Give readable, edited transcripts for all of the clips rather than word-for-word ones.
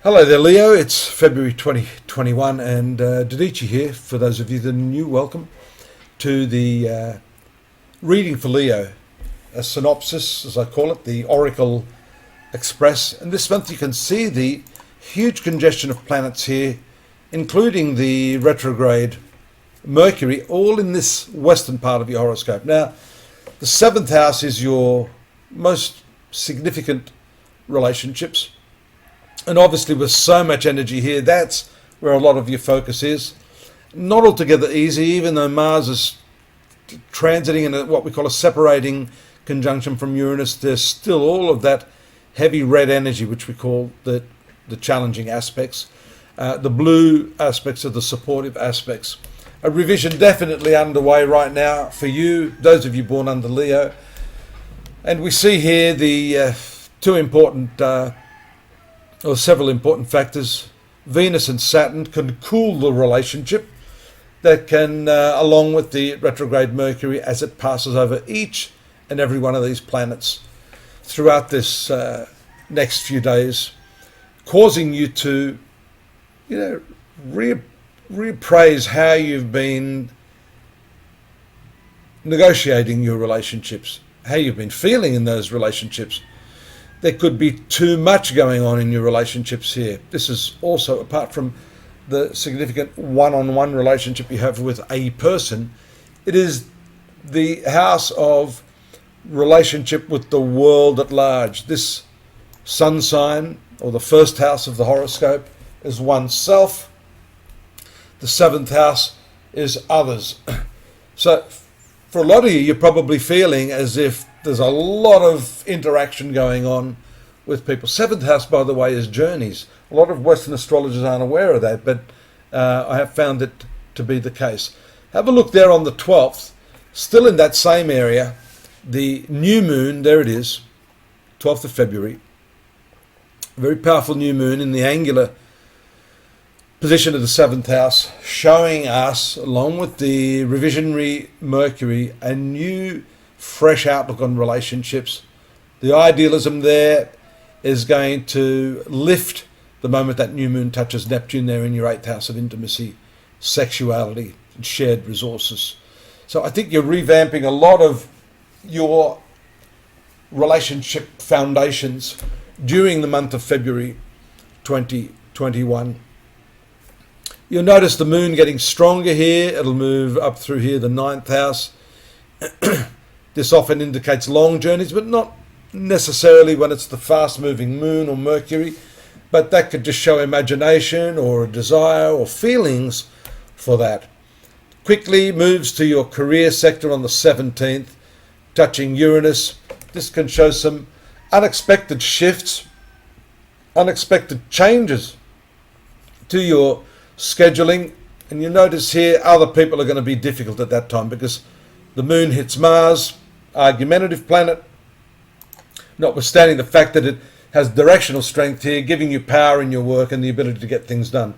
Hello there, Leo. It's February 2021 and Dadhichi here. For those of you that are new, welcome to the reading for Leo, a synopsis, as I call it, the Oracle Express. And this month you can see the huge congestion of planets here, including the retrograde Mercury, all in this western part of your horoscope. Now, the seventh house is your most significant relationships. And obviously with so much energy here, that's where a lot of your focus is. Not altogether easy, even though Mars is transiting in what we call a separating conjunction from Uranus. There's still all of that heavy red energy, which we call the challenging aspects. The blue aspects are the supportive aspects. A revision definitely underway right now for you, those of you born under Leo. And we see here the several important factors. Venus and Saturn can cool the relationship. That can, along with the retrograde Mercury, as it passes over each and every one of these planets throughout this next few days, causing you to, reappraise how you've been negotiating your relationships, how you've been feeling in those relationships. There could be too much going on in your relationships here. This is also, apart from the significant one-on-one relationship you have with a person, it is the house of relationship with the world at large. This sun sign, or the first house of the horoscope, is oneself. The seventh house is others. So for a lot of you, you're probably feeling as if there's a lot of interaction going on with people. Seventh house, by the way, is journeys. A lot of Western astrologers aren't aware of that, but I have found it to be the case. Have a look there on the 12th, still in that same area, the new moon, there it is, 12th of February. Very powerful new moon in the angular position of the seventh house, showing us, along with the revisionary Mercury, a new fresh outlook on relationships. The idealism there is going to lift the moment that new moon touches Neptune there in your eighth house of intimacy, sexuality, and shared resources. So I think you're revamping a lot of your relationship foundations during the month of February 2021. You'll notice the moon getting stronger here. It'll move up through here, the ninth house. This often indicates long journeys, but not necessarily when it's the fast-moving moon or Mercury, but that could just show imagination or a desire or feelings for that. Quickly moves to your career sector on the 17th, touching Uranus. This can show some unexpected shifts, unexpected changes to your scheduling. And you notice here other people are going to be difficult at that time because the moon hits Mars, argumentative planet, notwithstanding the fact that it has directional strength here, giving you power in your work and the ability to get things done.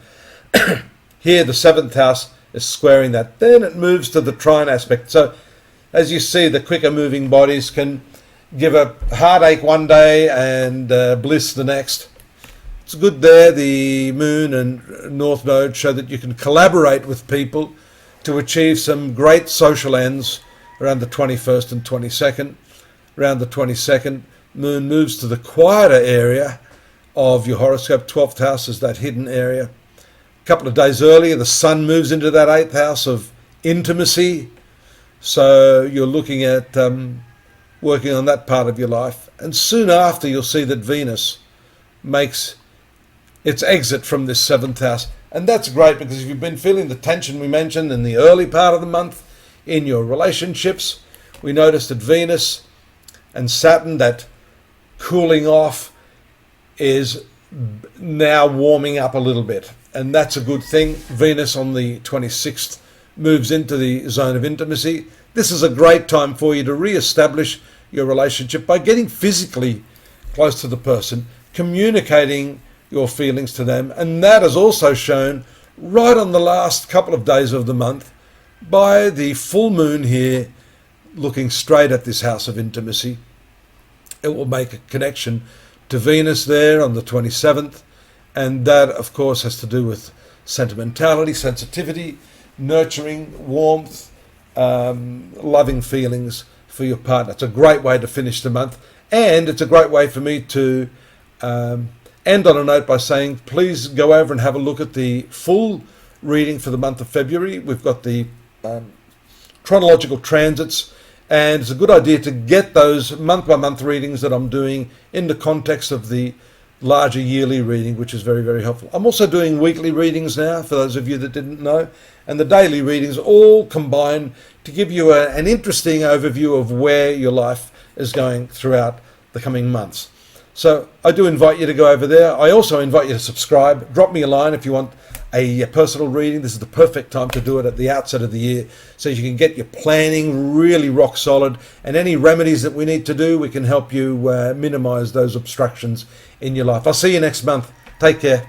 Here the seventh house is squaring that. Then it moves to the trine aspect. So as you see, the quicker moving bodies can give a heartache one day and bliss the next. It's good there, the moon and north node show that you can collaborate with people to achieve some great social ends around the 21st and 22nd. Around the 22nd, moon moves to the quieter area of your horoscope. 12th house is that hidden area. A couple of days earlier, the sun moves into that 8th house of intimacy. So you're looking at working on that part of your life. And soon after, you'll see that Venus makes its exit from this 7th house. And that's great because if you've been feeling the tension we mentioned in the early part of the month in your relationships, we noticed that Venus and Saturn, that cooling off, is now warming up a little bit. And that's a good thing. Venus on the 26th moves into the zone of intimacy. This is a great time for you to re-establish your relationship by getting physically close to the person, communicating your feelings to them. And that is also shown right on the last couple of days of the month by the full moon here looking straight at this house of intimacy. It will make a connection to Venus there on the 27th And that, of course, has to do with sentimentality, sensitivity, nurturing, warmth, loving feelings for your partner. It's a great way to finish the month, and it's a great way for me to end on a note by saying, please go over and have a look at the full reading for the month of February. We've got the chronological transits, and it's a good idea to get those month-by-month readings that I'm doing in the context of the larger yearly reading, which is very, very helpful. I'm also doing weekly readings now, for those of you that didn't know, and the daily readings all combine to give you an interesting overview of where your life is going throughout the coming months. So I do invite you to go over there. I also invite you to subscribe. Drop me a line if you want a personal reading. This is the perfect time to do it at the outset of the year, so you can get your planning really rock solid, and any remedies that we need to do, we can help you minimize those obstructions in your life. I'll see you next month. Take care.